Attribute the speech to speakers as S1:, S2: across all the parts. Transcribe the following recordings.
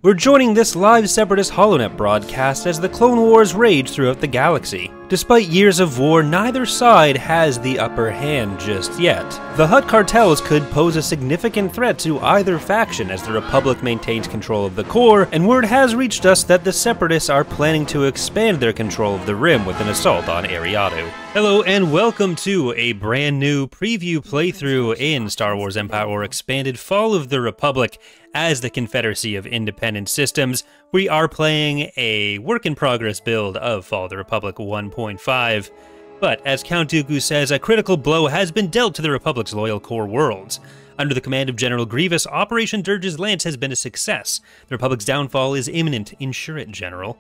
S1: We're joining this live Separatist HoloNet broadcast as the Clone Wars rage throughout the galaxy. Despite years of war, neither side has the upper hand just yet. The Hutt cartels could pose a significant threat to either faction as the Republic maintains control of the core, and word has reached us that the Separatists are planning to expand their control of the Rim with an assault on Ariadu. Hello and welcome to a brand new preview playthrough in Star Wars Empire War Expanded Fall of the Republic as the Confederacy of Independent Systems. We are playing a work-in-progress build of Fall of the Republic 1.5. But, as Count Dooku says, a critical blow has been dealt to the Republic's loyal core worlds. Under the command of General Grievous, Operation Dirge's Lance has been a success. The Republic's downfall is imminent. Ensure it, General.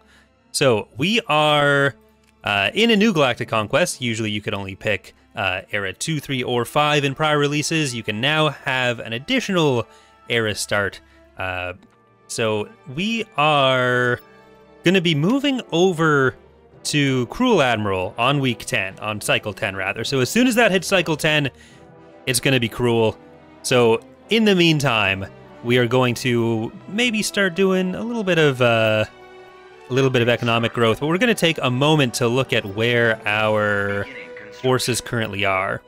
S1: So, we are in a new Galactic Conquest. Usually you could only pick Era 2, 3, or 5 in prior releases. You can now have an additional Era start. So we are going to be moving over to Cruel Admiral on week 10, on cycle 10 rather. So as soon as that hits cycle 10, it's going to be Cruel. So in the meantime, we are going to maybe start doing a little bit of economic growth, but we're going to take a moment to look at where our forces currently are.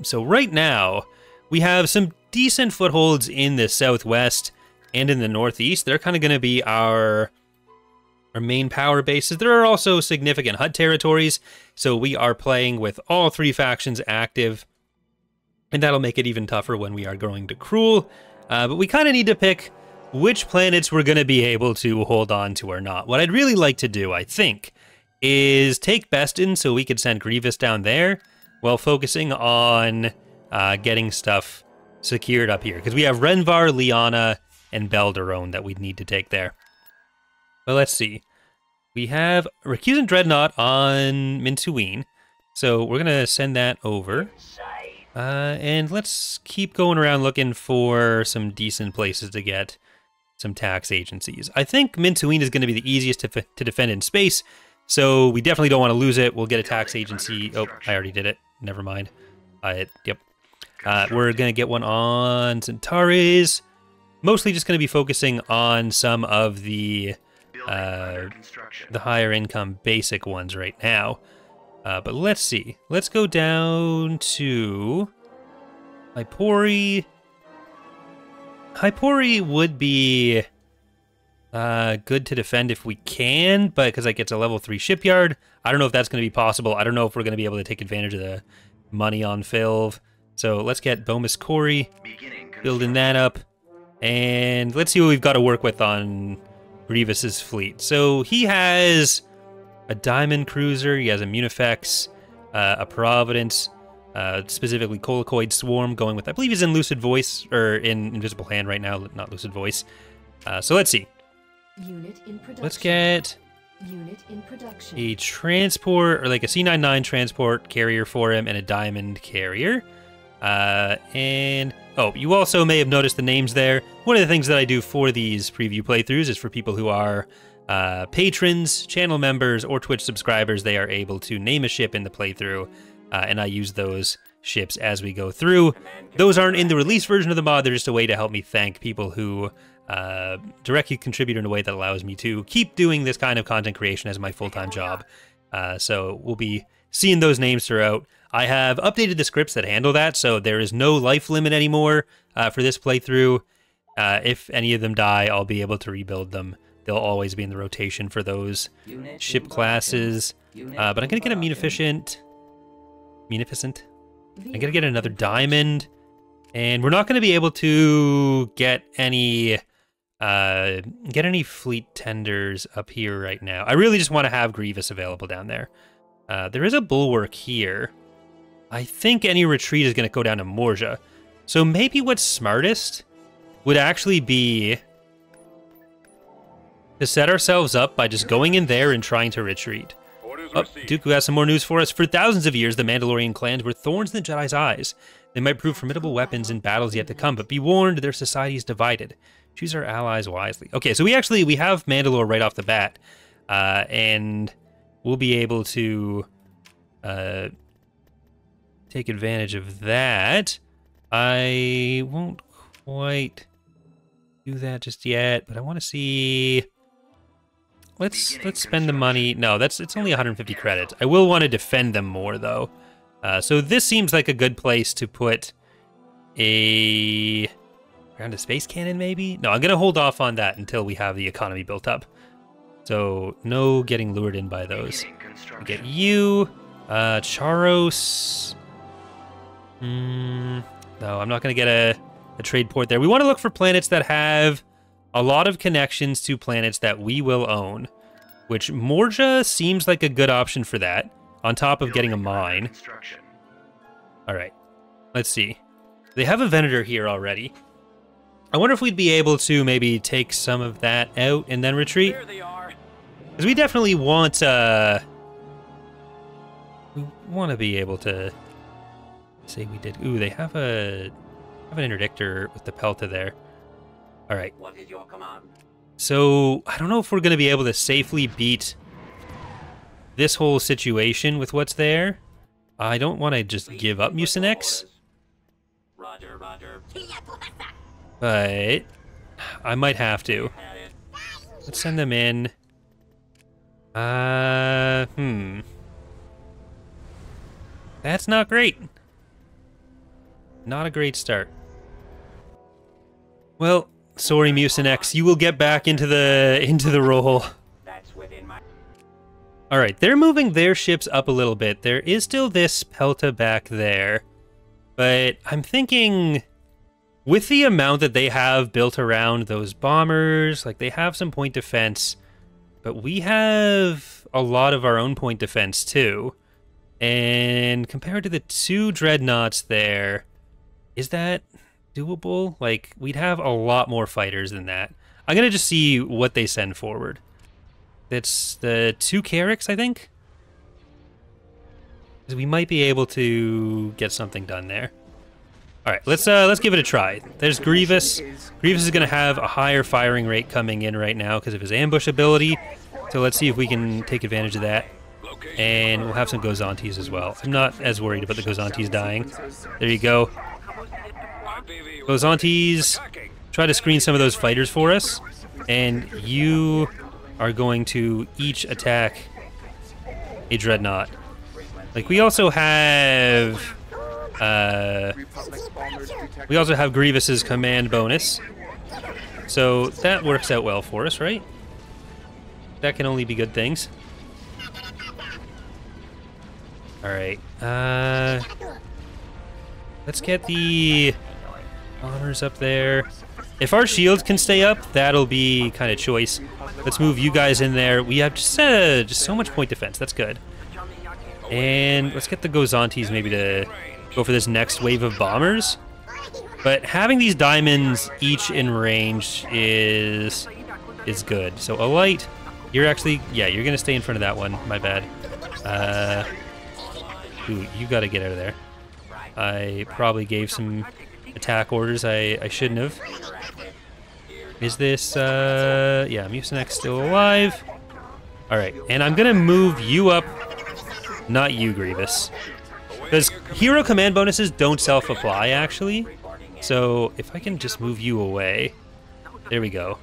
S1: So right now, we have some decent footholds in the southwest and in the northeast. They're kind of going to be our main power bases. There are also significant Hutt territories, so we are playing with all three factions active, and that'll make it even tougher when we are going to Cruel. But we kind of need to pick which planets we're going to be able to hold on to or not. What I'd really like to do, I think, is take Beston so we could send Grievous down there while focusing on getting stuff secured up here, because we have Renvar, Liana, and Belderone that we'd need to take there. Well, let's see. We have Recusant Dreadnought on Mintuine, so we're going to send that over. And let's keep going around looking for some decent places to get some tax agencies. I think Mintuine is going to be the easiest to defend in space, so we definitely don't want to lose it. We'll get a tax agency. Oh, I already did it. Never mind. Yep. We're going to get one on Centauri's. Mostly just going to be focusing on some of the higher income basic ones right now. But let's see. Let's go down to Hypori. Hypori would be good to defend if we can, but because like it's a level 3 shipyard, I don't know if that's going to be possible. I don't know if we're going to be able to take advantage of the money on Filv. So let's get Bomus Corey, building that up, and let's see what we've got to work with on Grievous's fleet. So he has a Diamond Cruiser, he has a Munifex, a Providence, specifically Colicoid Swarm going with, I believe he's in Lucid Voice, or in Invisible Hand right now, not Lucid Voice. So let's see. Let's get a transport, or like a C-99 transport carrier for him, and a Diamond carrier. And, oh, you also may have noticed the names there. One of the things that I do for these preview playthroughs is for people who are patrons, channel members, or Twitch subscribers, they are able to name a ship in the playthrough, and I use those ships as we go through. Those aren't in the release version of the mod, they're just a way to help me thank people who directly contribute in a way that allows me to keep doing this kind of content creation as my full-time job. So we'll be seeing those names throughout. I have updated the scripts that handle that, so there is no life limit anymore for this playthrough. If any of them die, I'll be able to rebuild them. They'll always be in the rotation for those ship classes. But I'm going to get a Munificent. I'm going to get another Diamond. And we're not going to be able to get any fleet tenders up here right now. I really just want to have Grievous available down there. There is a Bulwark here. I think any retreat is going to go down to Morja. So maybe what's smartest would actually be to set ourselves up by just going in there and trying to retreat. Oh, Dooku has some more news for us. For thousands of years, the Mandalorian clans were thorns in the Jedi's eyes. They might prove formidable weapons in battles yet to come, but be warned, their society is divided. Choose our allies wisely. Okay, so we have Mandalore right off the bat, and we'll be able to take advantage of that. I won't quite do that just yet, but I want to see. Let's spend the money. No, it's only 150 credits. I will want to defend them more though. So this seems like a good place to put a ground to space cannon, maybe. No, I'm gonna hold off on that until we have the economy built up. So no getting lured in by those. We get you, Charos. No, I'm not gonna get a trade port there. We want to look for planets that have a lot of connections to planets that we will own, which Morja seems like a good option for that, on top of getting a mine. All right, let's see. They have a Venator here already. I wonder if we'd be able to maybe take some of that out and then retreat. Because we definitely want, we want to be able to say we did. Ooh, they have an interdictor with the Pelta there. All right. What is your command? So I don't know if we're going to be able to safely beat this whole situation with what's there. I don't want to just give up Mucinex. Roger, roger. But I might have to. Let's send them in. That's not great. Not a great start. Well, sorry, Mucinex, you will get back into the role. All right, they're moving their ships up a little bit. There is still this Pelta back there, but I'm thinking with the amount that they have built around those bombers, like they have some point defense, but we have a lot of our own point defense too. And compared to the 2 dreadnoughts there, is that doable? Like, we'd have a lot more fighters than that. I'm gonna just see what they send forward. That's the 2 Carracks, I think? Because we might be able to get something done there. Alright, let's give it a try. There's Grievous. Grievous is gonna have a higher firing rate coming in right now because of his ambush ability. So let's see if we can take advantage of that. And we'll have some Gozantes as well. I'm not as worried about the Gozantes dying. There you go. Gozantes, try to screen some of those fighters for us. And you are going to each attack a dreadnought. Like, we also have Grievous's command bonus. So that works out well for us, right? That can only be good things. Alright, let's get the bombers up there. If our shields can stay up, that'll be kind of choice. Let's move you guys in there. We have just so much point defense. That's good. And let's get the Gozantes maybe to go for this next wave of bombers. But having these diamonds each in range is good. So a light, you're actually, yeah, you're gonna stay in front of that one. My bad. Ooh, you gotta get out of there. I probably gave some attack orders I shouldn't have. Is this, yeah, Mucinex still alive. Alright, and I'm gonna move you up, not you, Grievous. Because hero command bonuses don't self-apply, actually. So, if I can just move you away. There we go.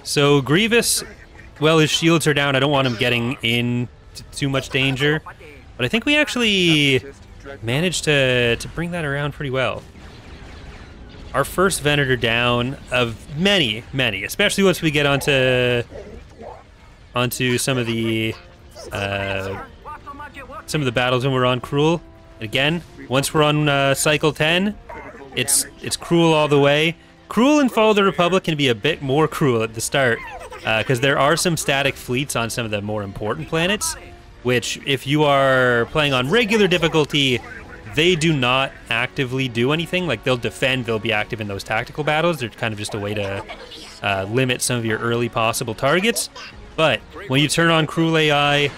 S1: So, Grievous, well, his shields are down. I don't want him getting in too much danger. But I think we actually managed to bring that around pretty well. Our first Venator down of many, especially once we get onto some of the battles when we're on Cruel. Again, once we're on cycle 10, it's Cruel all the way. Cruel and Follow the Republic can be a bit more cruel at the start, because there are some static fleets on some of the more important planets, which, if you are playing on regular difficulty, they do not actively do anything. Like, they'll defend, they'll be active in those tactical battles. They're kind of just a way to limit some of your early possible targets. But when you turn on Cruel AI,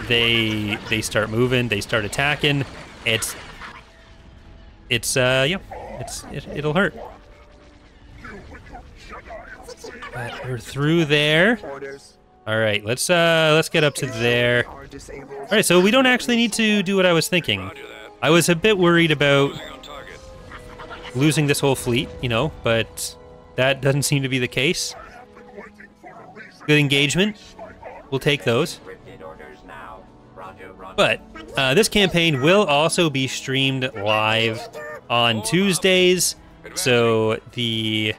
S1: they start moving, they start attacking. It'll hurt. But we're through there. All right, let's get up to there. All right, so we don't actually need to do what I was thinking. I was a bit worried about losing this whole fleet, you know, but that doesn't seem to be the case. Good engagement. We'll take those. But this campaign will also be streamed live on Tuesdays, so the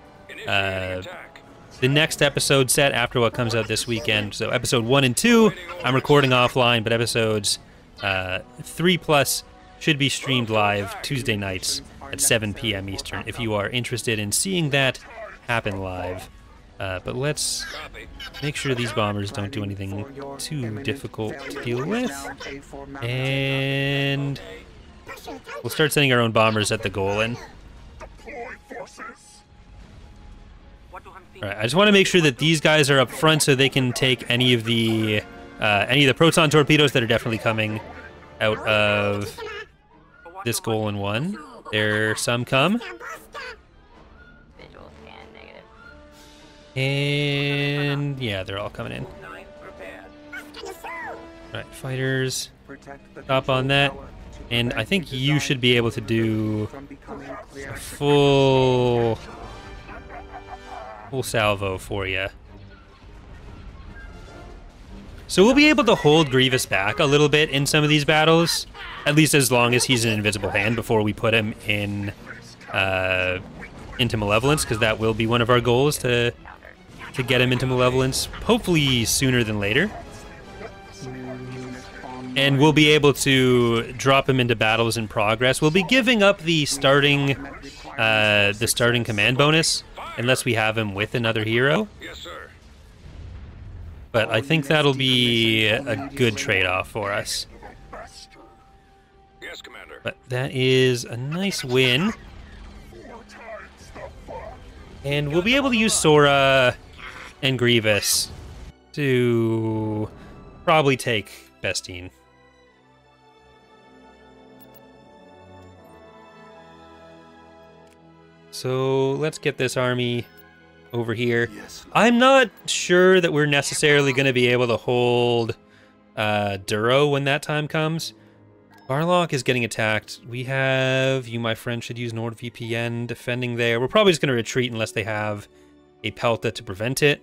S1: next episode set after what comes out this weekend, so episode 1 and 2, I'm recording offline, but episodes 3+ should be streamed live Tuesday nights at 7 p.m. Eastern if you are interested in seeing that happen live. But let's make sure these bombers don't do anything too difficult to deal with. And we'll start sending our own bombers at the goal in. Alright, I just want to make sure that these guys are up front so they can take any of the proton torpedoes that are definitely coming out of this goal in 1. There some come. And yeah, they're all coming in. Alright, fighters. Stop on that. And I think you should be able to do a full salvo for you. So we'll be able to hold Grievous back a little bit in some of these battles, at least as long as he's an invisible hand before we put him in into Malevolence, because that will be one of our goals to get him into Malevolence, hopefully sooner than later. And we'll be able to drop him into battles in progress. We'll be giving up the starting command bonus unless we have him with another hero.
S2: Yes, sir.
S1: But I think that'll be a good trade-off for us.
S2: Yes, Commander.
S1: But that is a nice win. And we'll be able to use Sora and Grievous to probably take Bestine. So let's get this army over here. I'm not sure that we're necessarily going to be able to hold Duro when that time comes. Barlock is getting attacked. We have, you my friend should use NordVPN defending there. We're probably just going to retreat unless they have a Pelta to prevent it.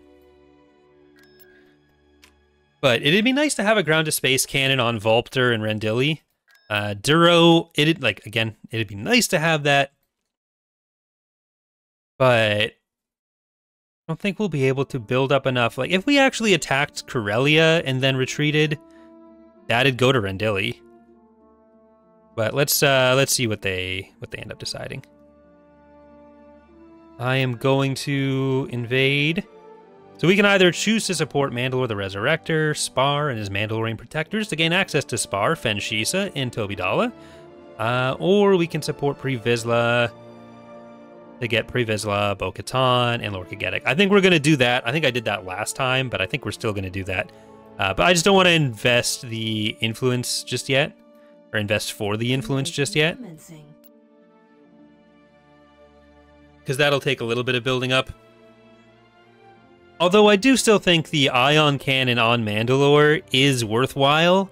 S1: But it'd be nice to have a ground-to-space cannon on Volpter and Rendili. Duro, it'd be nice to have that. But I don't think we'll be able to build up enough. Like, if we actually attacked Corellia and then retreated, that'd go to Rendili. But let's see what they end up deciding. I am going to invade. So we can either choose to support Mandalore the Resurrector, Spar, and his Mandalorian protectors to gain access to Spar, Fen Shisa, and Tobidala. Or we can support Pre Vizsla to get Pre Vizsla, Bo-Katan, and Lord Kagedic. I think we're going to do that. I think I did that last time, but I think we're still going to do that. But I just don't want to invest the influence just yet. Or invest for the influence just yet. Because that'll take a little bit of building up. Although I do still think the Ion Cannon on Mandalore is worthwhile.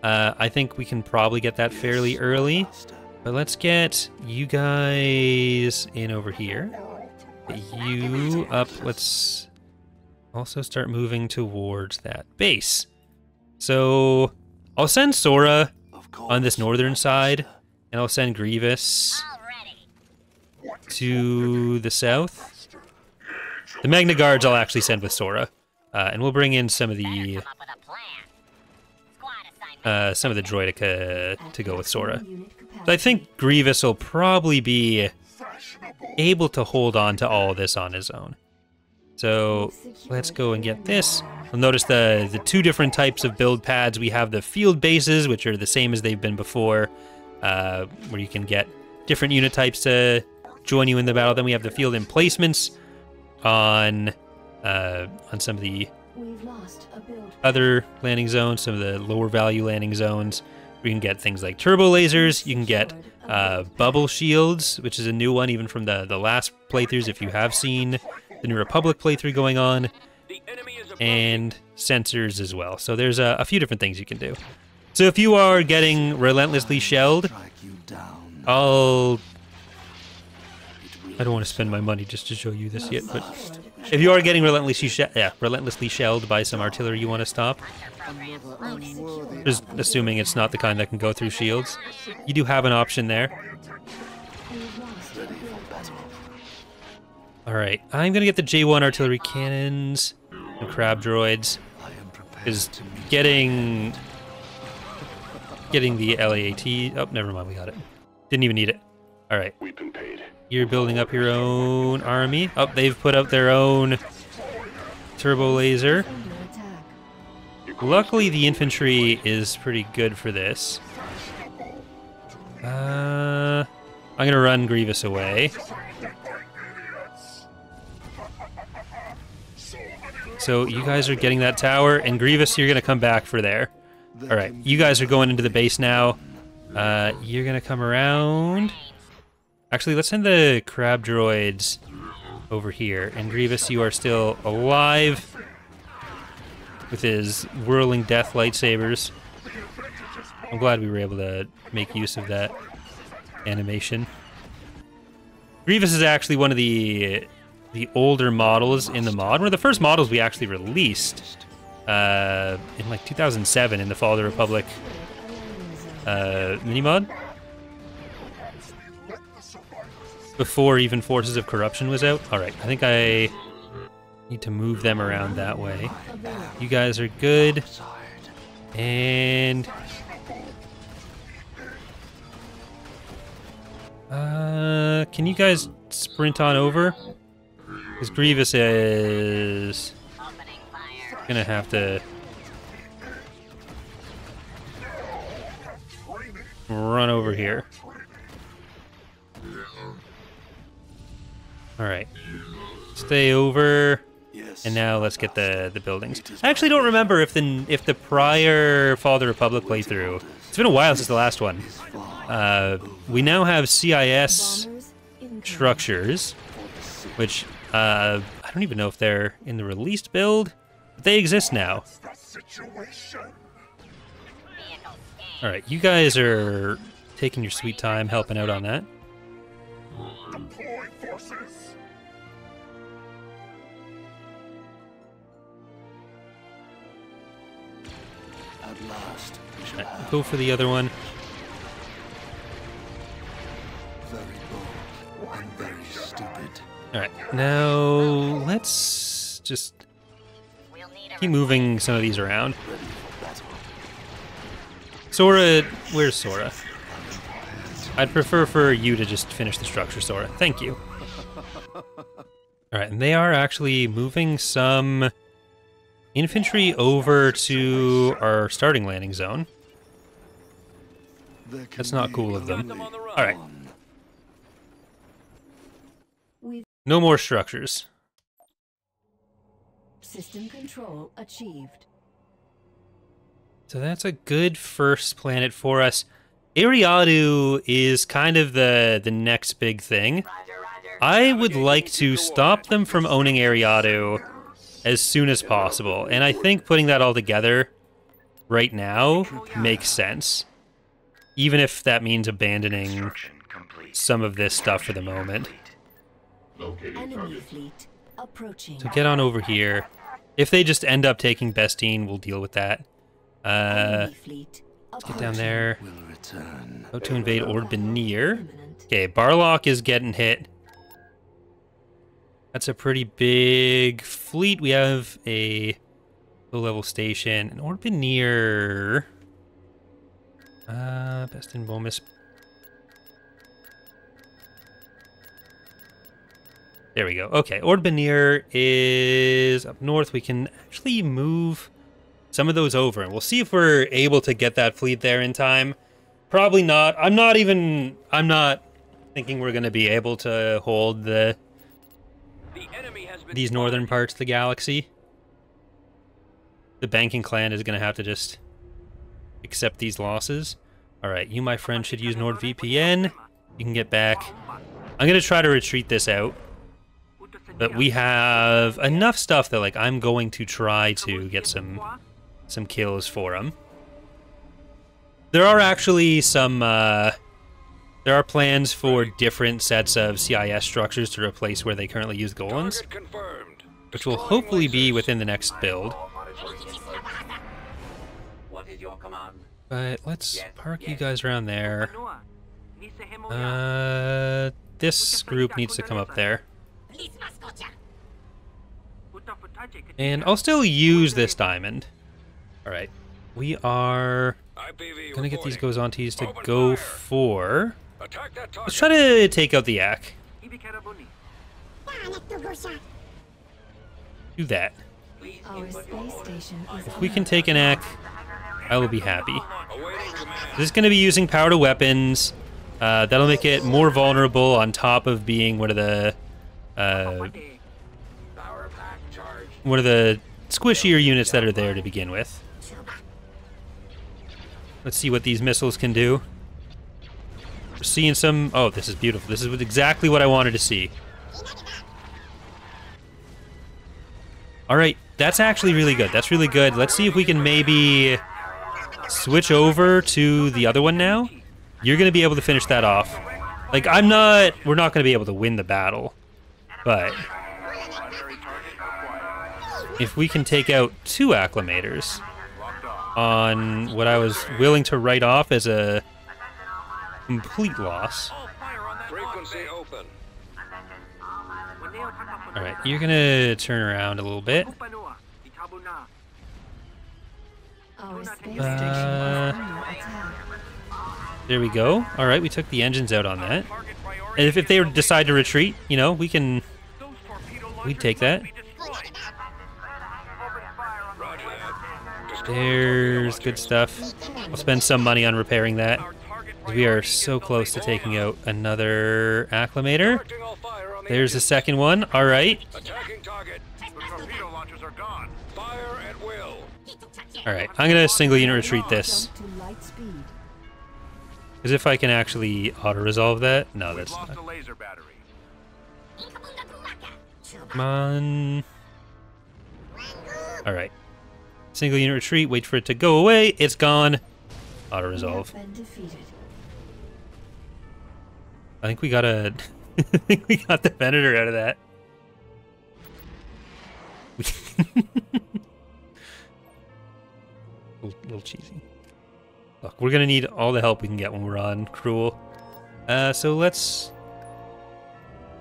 S1: I think we can probably get that fairly early. But let's get you guys in over here. Get you up. Let's also start moving towards that base. So I'll send Sora on this northern side, and I'll send Grievous to the south. The Magna Guards I'll actually send with Sora, and we'll bring in some of the Droideka to go with Sora. So I think Grievous will probably be able to hold on to all of this on his own. So let's go and get this. You'll notice the two different types of build pads. We have the field bases, which are the same as they've been before, where you can get different unit types to join you in the battle. Then we have the field emplacements on some of the other landing zones, some of the lower value landing zones. We can get things like turbo lasers. You can get bubble shields, which is a new one even from the last playthroughs if you have seen the New Republic playthrough going on, and sensors as well. So there's a few different things you can do. So if you are getting relentlessly shelled, I'll I don't want to spend my money just to show you this yet, but if you are getting relentlessly shelled by some artillery you want to stop, just assuming it's not the kind that can go through shields, you do have an option there. Alright, I'm gonna get the J1 artillery cannons and crab droids, because getting the LAAT... Oh, never mind, we got it. Didn't even need it. Alright. You're building up your own army. Oh, they've put out their own turbo laser. Luckily, the infantry is pretty good for this. I'm gonna run Grievous away. So you guys are getting that tower, and Grievous, you're gonna come back for there. Alright, you guys are going into the base now. You're gonna come around. Actually, let's send the crab droids over here. And Grievous, you are still alive with his whirling death lightsabers. I'm glad we were able to make use of that animation. Grievous is actually one of the older models in the mod. One of the first models we actually released in like 2007 in the Fall of the Republic mini-mod. Before even Forces of Corruption was out. Alright, I think I need to move them around that way. You guys are good. And... can you guys sprint on over? Because Grievous is... gonna have to... run over here. Alright. Stay over. And now let's get the buildings. I actually don't remember if the prior Fall of the Republic playthrough... It's been a while since the last one. We now have CIS structures, which I don't even know if they're in the released build, but they exist now. Alright, you guys are taking your sweet time helping out on that. Right, go for the other one. Alright, now let's just keep moving some of these around. Sora, where's Sora? I'd prefer for you to just finish the structure, Sora. Thank you. Alright, and they are actually moving some infantry over to our starting landing zone. That's not cool of them. Alright. No more structures.
S2: System control achieved.
S1: So that's a good first planet for us. Ariadu is kind of the next big thing. I would like to stop them from owning Ariadu as soon as possible, and I think putting that all together right now makes sense. Even if that means abandoning some of this stuff for the moment.
S2: Enemy fleet approaching.
S1: So get on over here. If they just end up taking Bestine, we'll deal with that. Let's get down there. How to invade Ord Benir. Okay, Barlock is getting hit. That's a pretty big fleet. We have a low-level station. And Ord Benir... Bestine Bomis. There we go. Okay, Ord Benir is up north. We can actually move some of those over, and we'll see if we're able to get that fleet there in time. Probably not. I'm not thinking we're going to be able to hold these northern parts of the galaxy. The banking clan is going to have to just accept these losses. Alright, you, my friend, should use NordVPN. You can get back. I'm going to try to retreat this out. But we have enough stuff that, like, I'm going to try to get some kills for them. There are actually some There are plans for different sets of CIS structures to replace where they currently use golems, which will hopefully be within the next build. But let's park you guys around there. This group needs to come up there. And I'll still use this diamond. Alright. We are gonna get these Gozantes to go for... Let's try to take out the Yak. Do that. If we can take an Yak, I will be happy. This is gonna be using power to weapons. That'll make it more vulnerable on top of being one of the squishier units that are there to begin with. Let's see what these missiles can do. We're seeing some... Oh, this is beautiful. This is exactly what I wanted to see. Alright, that's actually really good. That's really good. Let's see if we can maybe switch over to the other one now. You're going to be able to finish that off. Like, we're not going to be able to win the battle. But if we can take out 2 acclimators on what I was willing to write off as a complete loss. Alright, you're gonna turn around a little bit. There we go. Alright, we took the engines out on that. And if they decide to retreat, you know, we'd take that. There's good stuff. I'll spend some money on repairing that. We are so close to taking out another acclimator. There's the second one. All right. All right. I'm gonna single unit retreat this. Because if I can actually auto-resolve that, no, that's not. Come on. All right. Single unit retreat, wait for it to go away. It's gone. Auto-resolve. I think we got a... I think we got the Venator out of that. a little cheesy. Look, we're gonna need all the help we can get when we're on Cruel. So let's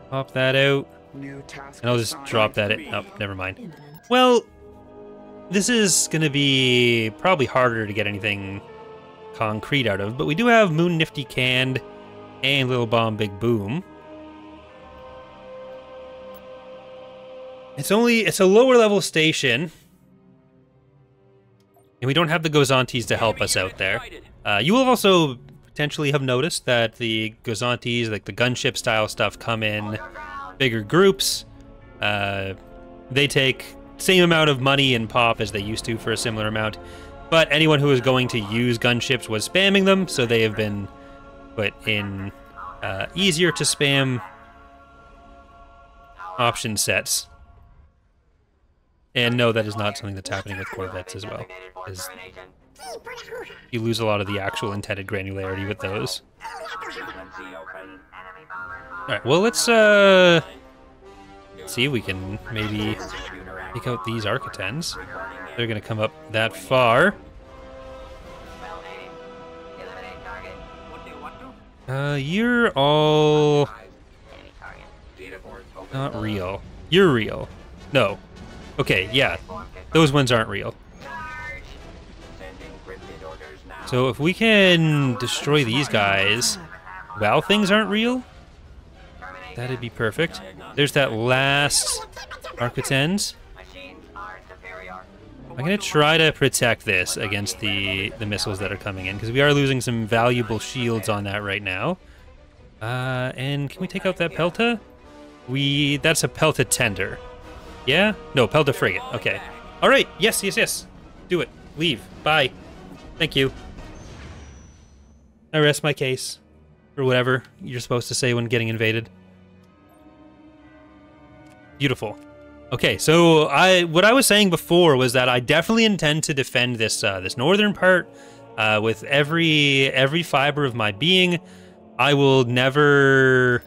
S1: pop that out. And I'll just drop that in. Oh, never mind. Well, this is gonna be probably harder to get anything concrete out of, but we do have Moon Nifty Canned and Little Bomb Big Boom. It's a lower level station, and we don't have the Gozantes to help us out there. You will also potentially have noticed that the Gozantes, like the gunship style stuff, come in bigger groups. They take same amount of money and pop as they used to for a similar amount, but anyone who was going to use gunships was spamming them, so they have been put in easier to spam option sets. And no, that is not something that's happening with Corvettes as well, because you lose a lot of the actual intended granularity with those. Alright, well, let's see if we can maybe take out these Architens. They're going to come up that far. You're all... not real. You're real. No. Okay, yeah. Those ones aren't real. So if we can destroy these guys while things aren't real, that'd be perfect. There's that last Architens. I'm going to try to protect this against the missiles that are coming in, because we are losing some valuable shields on that right now. And can we take out that Pelta? That's a Pelta Tender. Yeah? No, Pelta Frigate. Okay. All right. Yes, yes, yes. Do it. Leave. Bye. Thank you. I rest my case. Or whatever you're supposed to say when getting invaded. Beautiful. Okay, so what I was saying before was that I definitely intend to defend this this northern part with every fiber of my being. I will never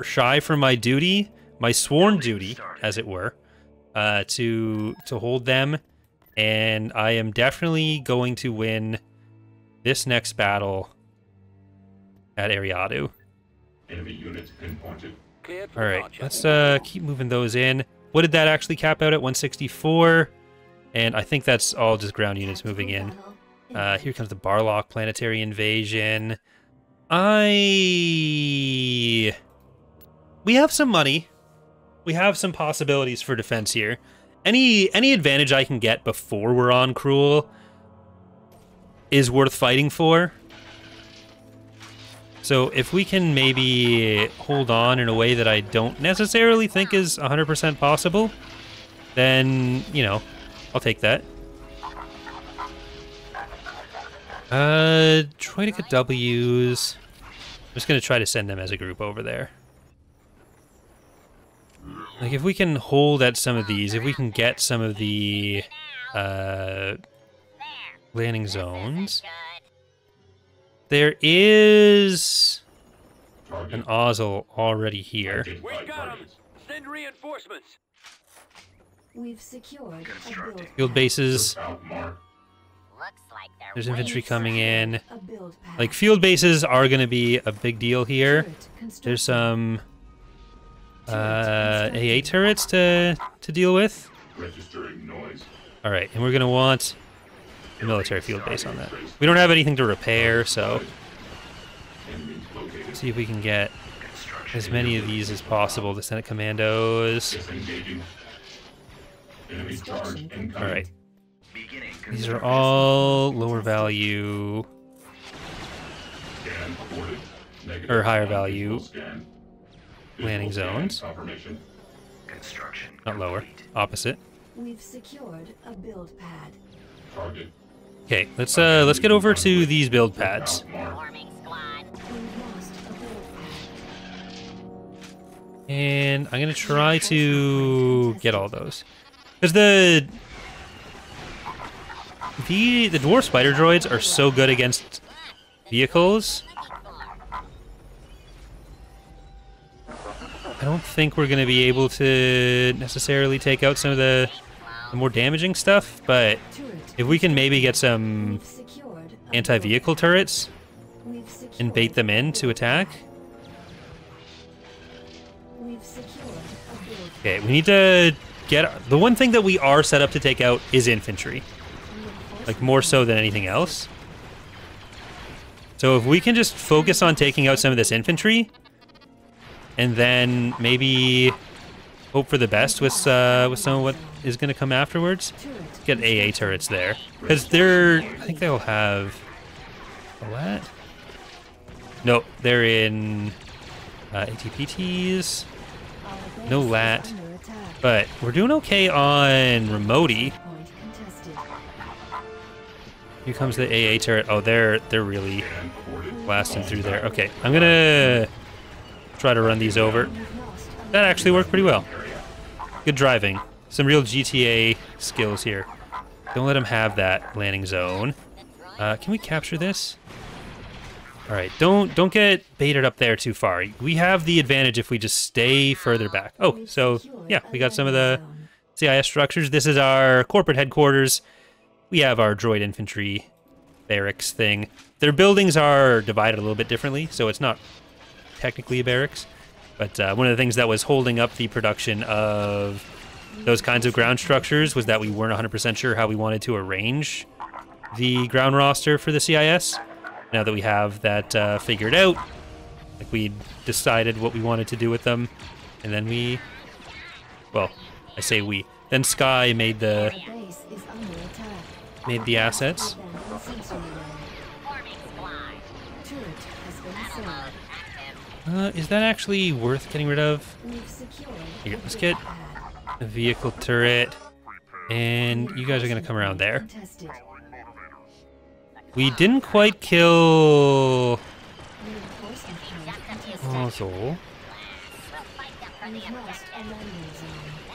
S1: shy from my duty, my sworn duty, as it were, to hold them, and I am definitely going to win this next battle at Ariadu.
S3: Enemy units pinpointed.
S1: All right, let's keep moving those in. What did that actually cap out at? 164, and I think that's all just ground units moving in. Here comes the Barlock planetary invasion. We have some money. We have some possibilities for defense here. Any advantage I can get before we're on Cruel is worth fighting for. So if we can maybe hold on in a way that I don't necessarily think is 100% possible, then, you know, I'll take that. Droidica W's. I'm just going to try to send them as a group over there. Like, if we can hold at some of these, if we can get some of the landing zones. There is an Ozzel already here.
S4: We got him. Send reinforcements.
S2: We've secured a build
S1: Field bases.
S3: Looks
S5: like they're
S1: There's infantry coming in.
S2: a build pad.
S1: Like, field bases are going to be a big deal here.
S2: Turret constructed.
S1: There's some AA turrets to deal with.
S3: registering noise.
S1: All right, and we're going to want a military field base on that. We don't have anything to repair, so
S3: Enemies located.
S1: see if we can get as many of these as possible. The Senate Commandos.
S3: Disengaging. Enemy charge incoming.
S1: All right. These are all lower value
S3: Scan aborted. Negative.
S1: or higher value
S3: Scan.
S1: landing
S3: Visual scan
S1: zones.
S3: Confirmation.
S1: Not lower. Opposite.
S2: We've secured a build pad.
S3: Target.
S1: Okay, let's get over to these build pads.
S3: Mark.
S5: forming squad.
S2: We've lost a build pad.
S1: And I'm gonna try to get all those. Because the dwarf spider droids are so good against vehicles. I don't think we're gonna be able to necessarily take out some of the more damaging stuff, but
S2: Turret.
S1: if we can maybe get some
S2: We've secured a
S1: anti-vehicle
S2: build pad.
S1: turrets
S2: We've secured
S1: and bait them in to attack.
S2: We've secured a build pad.
S1: Okay, we need to get... The one thing that we are set up to take out is infantry. Like, more so than anything else. So if we can just focus on taking out some of this infantry, and then maybe hope for the best with some of what is going to come afterwards.
S2: Turret.
S1: Get AA turrets there. Because they're... I think they'll have... A lat? No, they're in ATPTs.
S2: Our base
S1: No
S2: is
S1: lat.
S2: under attack.
S1: But we're doing okay on Remotey.
S2: Point contested.
S1: Here comes the AA turret. Oh, they're really
S3: Scan aborted.
S1: blasting through there. Okay, I'm gonna try to run these over.
S2: We've lost a
S1: That actually worked pretty well. Good driving. Some real GTA skills here. Don't let them have that landing zone. Can we capture this? All right, don't get baited up there too far. We have the advantage if we just stay further back. Oh, so yeah, we got some of the CIS structures. This is our corporate headquarters. We have our droid infantry barracks thing. Their buildings are divided a little bit differently, so it's not technically a barracks. But one of the things that was holding up the production of those kinds of ground structures was that we weren't 100% sure how we wanted to arrange the ground roster for the CIS. Now that we have that figured out, like, we decided what we wanted to do with them, and then well, I say we. Then Sky made
S2: Our base is under attack.
S1: the assets.
S2: Abandoned sensory array.
S5: Forming squad.
S2: Turret has been sold.
S5: Active.
S1: Is that actually worth getting rid of?
S2: We've secured
S1: Here,
S2: a
S1: let's
S2: build
S1: get
S2: pad.
S1: a vehicle turret, and you guys are gonna come around there.
S2: Contested.
S1: We didn't quite kill
S2: Reinforcement point contested.
S1: Ozzel.
S5: We'll fight them from the
S2: We've lost a landing zone.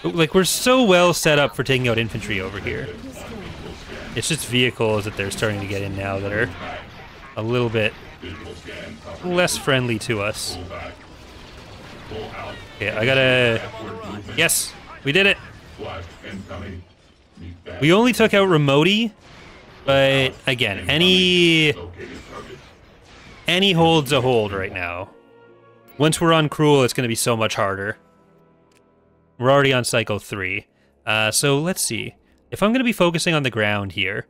S1: Oh, like, we're so well set up for taking out infantry over here.
S2: Destroyed.
S1: It's just vehicles that they're starting to get in now that are a little bit
S3: Visual scan. Copy.
S1: less friendly to us.
S3: Pull back. Pull out.
S1: Okay, I gotta...
S3: Upward movement.
S1: Yes, we did it.
S3: Flash incoming. Meet back.
S1: We only took out Remotey, but again, any
S3: Located target.
S1: hold's a hold right now. Once we're on Cruel, it's going to be so much harder. We're already on cycle 3. So let's see. If I'm going to be focusing on the ground here,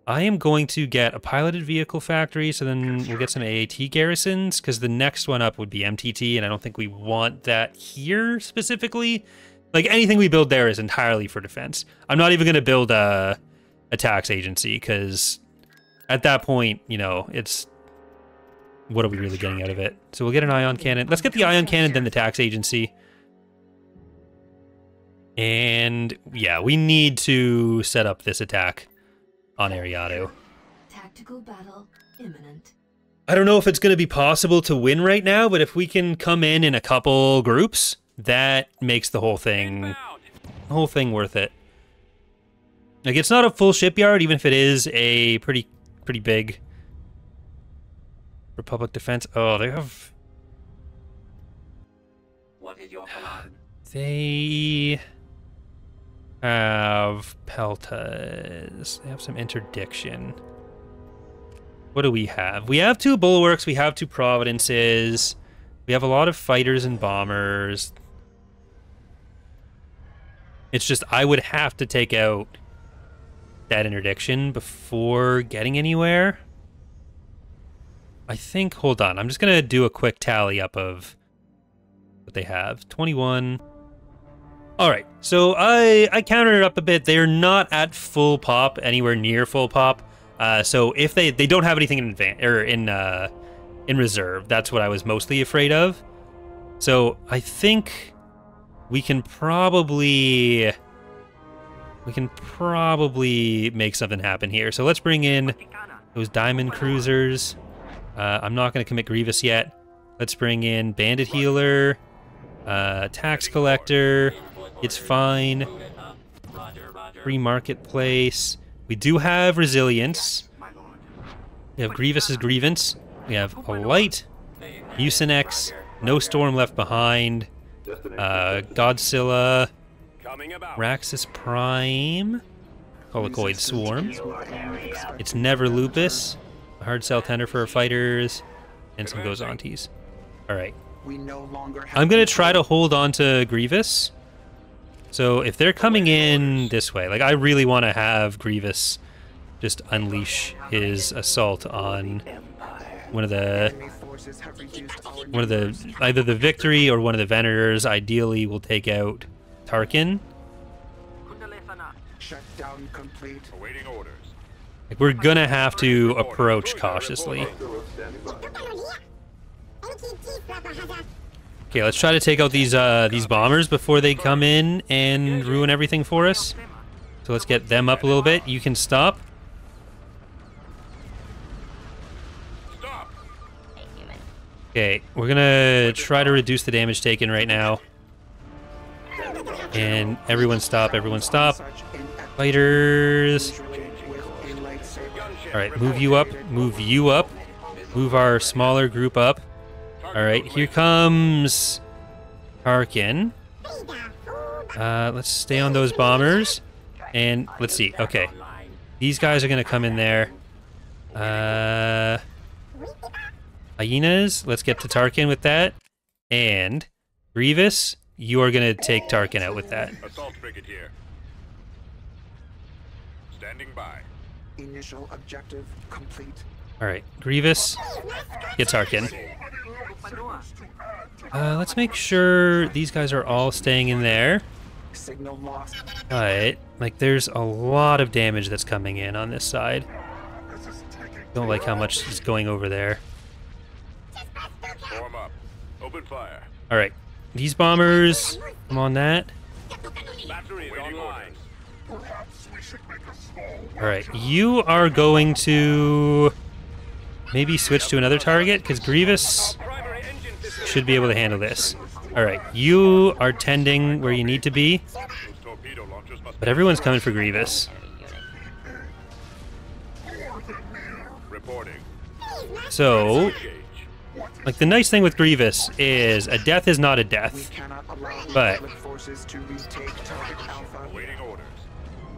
S1: I am going to get a piloted vehicle factory, so then we'll get some AAT garrisons, because the next one up would be MTT, and I don't think we want that here specifically. Like, anything we build there is entirely for defense. I'm not even going to build a tax agency, because at that point, you know, it's... What are we really getting out of it? So we'll get an ion cannon. Let's get the ion cannon, then the tax agency. And, yeah, we need to set up this attack on Ariado.
S2: Tactical battle imminent.
S1: I don't know if it's going to be possible to win right now, but if we can come in a couple groups, that makes the whole thing worth it. Like, it's not a full shipyard, even if it is a pretty big Republic defense. Oh, they have...
S4: What is your plan?
S1: They have Peltas. They have some interdiction. What do we have? We have 2 bulwarks. We have 2 providences. We have a lot of fighters and bombers. It's just I would have to take out that interdiction before getting anywhere. I think, hold on, I'm just going to do a quick tally up of what they have. 21. All right, so I counted it up a bit. They're not at full pop, anywhere near full pop. So if they don't have anything in advance or in reserve, that's what I was mostly afraid of. So I think we can probably make something happen here. So let's bring in those diamond cruisers. I'm not going to commit Grievous yet. Let's bring in Bandit Healer, Tax Collector. It's fine. Free Marketplace. We do have Resilience. We have Grievous's Grievance. We have a Light, Mucinex, No Storm Left Behind, Godzilla, Raxus Prime, Colicoid Swarm. It's Never Lupus, a Hard Cell Tender for our fighters, and some Gozantes. Alright. I'm going to try to hold on to Grievous. So if they're coming in this way, like I really want to have Grievous just unleash his assault on one of the either the Victory or one of the Venators. Ideally, we'll take out Tarkin.
S6: Shutdown complete.
S4: Awaiting orders.
S1: Like we're gonna have to approach cautiously. Okay, let's try to take out these bombers before they come in and ruin everything for us. So let's get them up a little bit. You can stop.
S4: Stop.
S1: Okay, we're gonna try to reduce the damage taken right now. And everyone stop, everyone stop. Fighters. Alright, move you up, move you up. Move our smaller group up. Alright, here comes Tarkin. Let's stay on those bombers. And let's see, okay. These guys are gonna come in there. Hyenas, let's get to Tarkin with that. And Grievous, you are gonna take Tarkin out with that.
S4: Assault Brigadier. Standing by.
S6: Initial objective complete.
S1: Alright, Grievous, get Tarkin. Let's make sure these guys are all staying in there.
S6: Signal lost.
S1: But, like, there's a lot of damage that's coming in on this side. Don't like how much is going over there.
S4: Form up. Open fire.
S1: Alright, these bombers, come on that.
S4: Battery is online.
S1: Alright, you are going to maybe switch to another target, because Grievous
S4: Primary engine system.
S1: should be able to handle this. Alright, you are tending where you need to be,
S4: Those torpedo launchers must
S1: but everyone's coming for Grievous.
S4: reporting.
S1: So, like, the nice thing with Grievous is a death is not a
S6: We
S1: death.
S6: cannot allow
S1: But-
S6: Republic forces to retake target Alpha.
S4: Awaiting orders.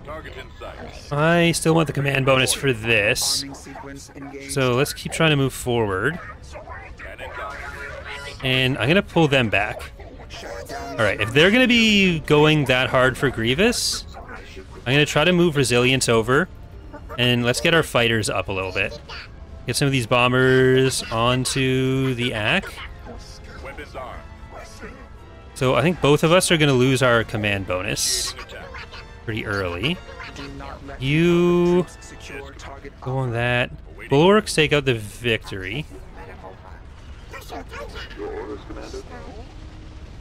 S4: Target in sight.
S1: I still want the command bonus for this.
S6: Arming sequence engaged.
S1: So let's keep trying to move forward.
S4: Cannon down.
S1: And I'm going to pull them back.
S6: Shut down.
S1: Alright, if they're going to be going that hard for Grievous, I'm going to try to move Resilience over. And let's get our fighters up a little bit. Get some of these bombers onto the ACK.
S4: Weapons armed.
S1: So I think both of us are going to lose our command bonus
S4: Attack.
S1: pretty early.
S6: Do not let
S1: You
S6: secure target
S1: go on that. Bulwarks take out the victory.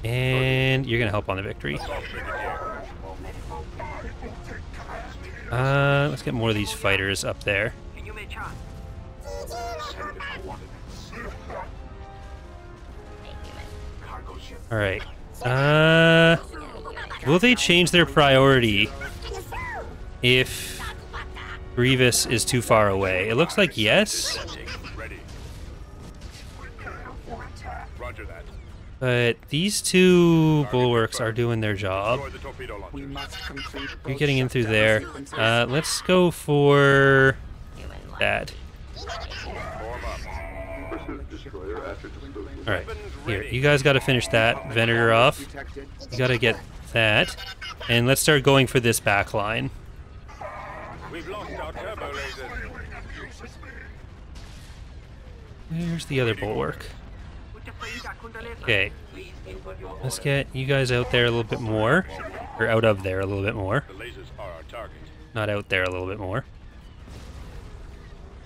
S1: And you're going to help on the victory.
S4: Assault brigadier.
S1: Let's get more of these fighters up there. Alright. Will they change their priority if Grievous is too far away? It looks like yes,
S4: Ready. Roger that.
S1: but these two bulwarks are doing their job.
S4: Destroy the torpedo launcher.
S6: We must complete
S1: You're
S6: both
S1: getting in through
S6: shutdown
S1: there.
S6: sequences.
S1: Let's go for that.
S4: Form up.
S1: Alright, here, you guys gotta finish that Venator off.
S6: Detected.
S1: You gotta get that. And let's start going for this back line.
S4: We've lost our turbo lasers.
S1: Where's the other bulwark? Okay. Let's get you guys out there a little bit more. Or out of there a little bit more.
S4: The lasers are our target.
S1: Not out there a little bit more.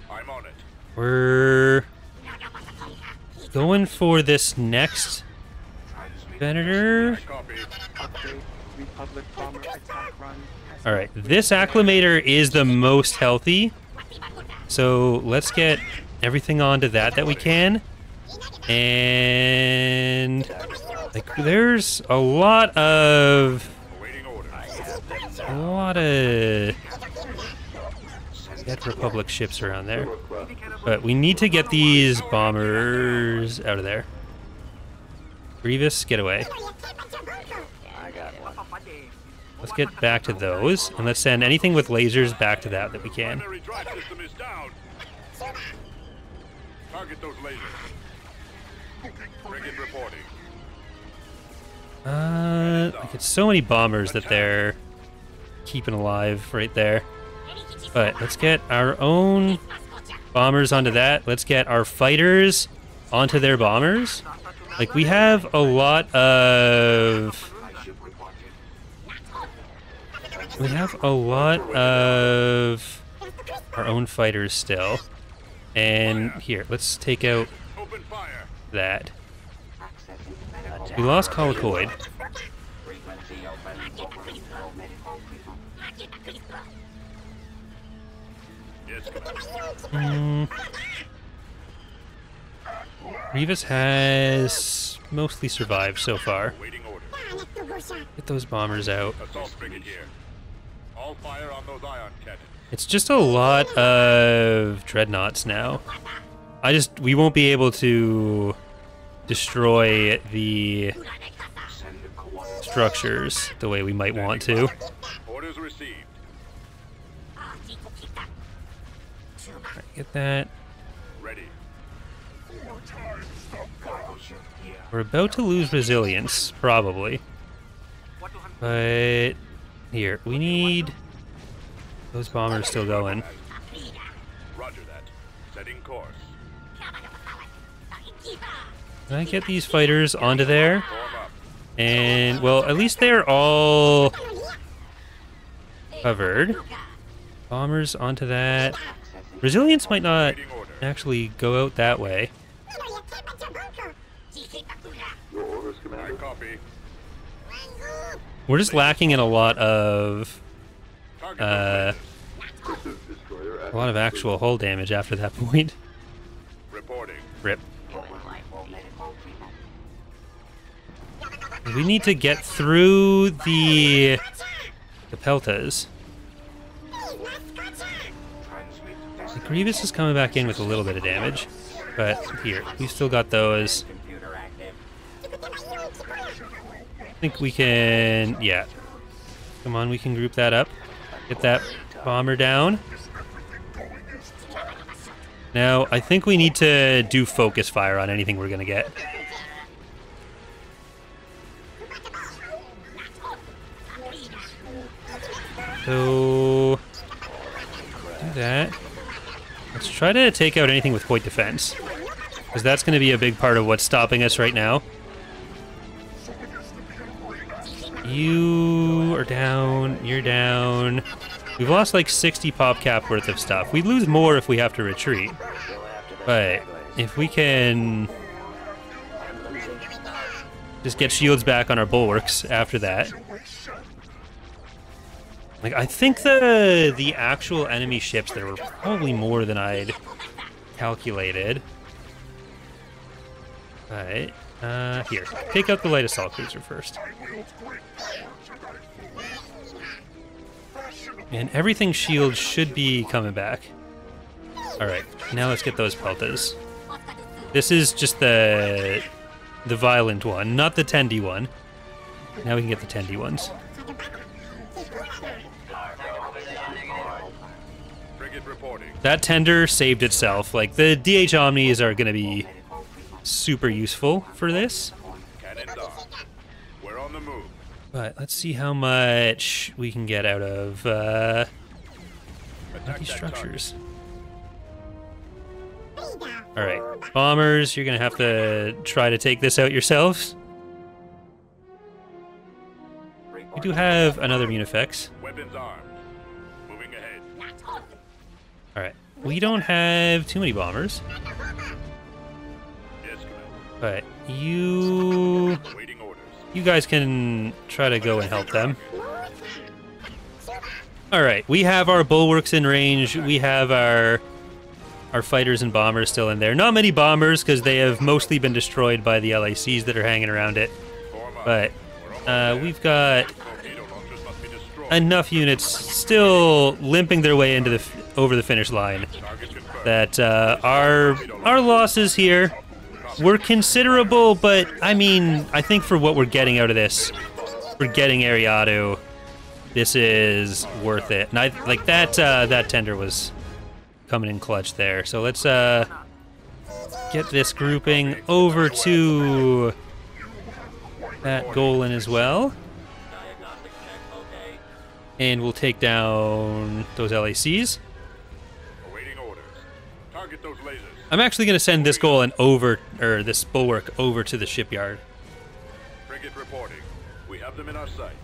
S4: I'm on it.
S1: We're going for this next Venator.
S4: Copy.
S6: Update. Republic bomber attack run. has
S1: Alright, this Acclimator is the most healthy. So let's get everything onto that we can. And like there's a lot of
S4: Awaiting orders.
S1: dead Republic ships around there. But we need to get these bombers out of there. Grievous, get away. Let's get back to those, and let's send anything with lasers back to that we can.
S4: Primary drive system is down. Target those lasers. Frigate reporting.
S1: Like it's so many bombers that they're keeping alive right there. But let's get our own bombers onto that. Let's get our fighters onto their bombers. Like we have a lot of our own fighters still. And here, let's take out
S4: Open fire.
S1: that. We lost Colicoid.
S4: Yes, Commander.
S1: Grievous has mostly survived so far.
S4: Awaiting orders.
S1: Get those bombers out.
S4: Assault brigadier. All fire on those ion cannons.
S1: It's just a lot of dreadnoughts now. We won't be able to destroy the structures the way we might want to.
S4: Orders received.
S1: Get that.
S4: Ready.
S1: We're about to lose resilience, probably. But here, we need those bombers still going.
S4: Roger that. Setting course.
S1: Can I get these fighters onto there?
S4: Form up.
S1: And, well, at least they're all covered. Bombers onto that. Resilience might not
S4: Awaiting orders.
S1: actually go out that way.
S4: I copy.
S1: We're just lacking in a lot of
S4: Target
S1: actual hull damage after that point.
S4: reporting.
S1: Rip. We need to get through the Peltas. The Grievous is coming back in with a little bit of damage. But here, we still got those. I think we can, yeah. Come on, we can group that up. Get that bomber down. Now, I think we need to do focus fire on anything we're gonna get. So, do that. Let's try to take out anything with point defense, because that's going to be a big part of what's stopping us right now. You are down, you're down. We've lost like 60 pop cap worth of stuff. We lose more if we have to retreat. But if we can just get shields back on our bulwarks after that. Like, I think the actual enemy ships there were probably more than I'd calculated. Alright, here. Take out the light assault cruiser first. And everything shield should be coming back. Alright, now let's get those peltas. This is just the violent one, not the tendy one. Now we can get the tendy ones. That tender saved itself. Like, the DH Omnis are going to be super useful for this.
S4: We're on the move.
S1: But let's see how much we can get out of these structures. Alright, bombers, you're going to have to try to take this out yourselves. We do have another Munifex.
S4: Weapons armed. Moving ahead.
S1: Alright, we don't have too many bombers.
S4: Yes, Commander.
S1: But you
S4: Waiting orders.
S1: guys can try to go and help them. Alright, we have our bulwarks in range. We have our fighters and bombers still in there. Not many bombers, because they have mostly been destroyed by the LACs that are hanging around it. But we've got
S4: Torpedo launchers must be destroyed.
S1: enough units still limping their way into over the finish line
S4: Target confirmed.
S1: that our losses here were considerable, but I mean, I think for what we're getting out of this, for getting Ariado, this is worth it. And I like that that tender was coming in clutch there. So let's get this grouping over to that Golan as well. And we'll take down those LACs.
S4: Awaiting orders. Target those lasers.
S1: I'm actually going to send this Golan over, or this bulwark over to the shipyard.
S4: Frigate reporting. We have them in our sights.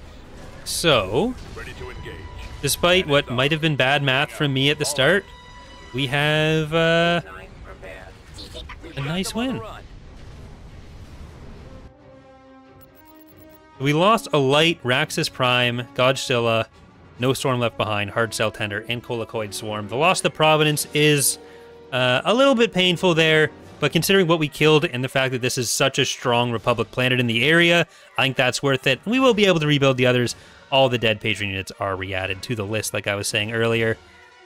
S1: So,
S4: Ready to engage.
S1: despite what might have been bad math from me at the start, we have a nice win. We lost a light Raxus Prime, Godzilla, No Storm Left Behind, Hard Cell Tender, and Colicoid Swarm. The loss of Providence is a little bit painful there, but considering what we killed and the fact that this is such a strong Republic planet in the area, I think that's worth it. We will be able to rebuild the others. All the dead patron units are re-added to the list, like I was saying earlier.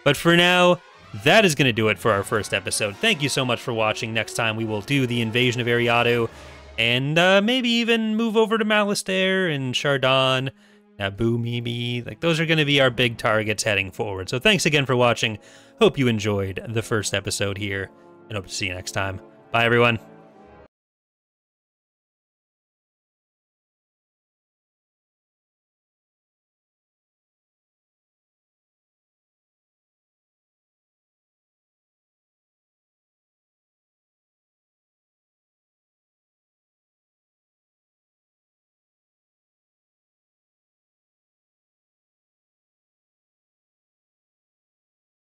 S1: But for now, that is going to do it for our first episode. Thank you so much for watching. Next time we will do the invasion of Ariado, and maybe even move over to Malastare and Chardon, Naboo maybe. Like, those are going to be our big targets heading forward. So thanks again for watching. Hope you enjoyed the first episode here, and hope to see you next time. Bye, everyone.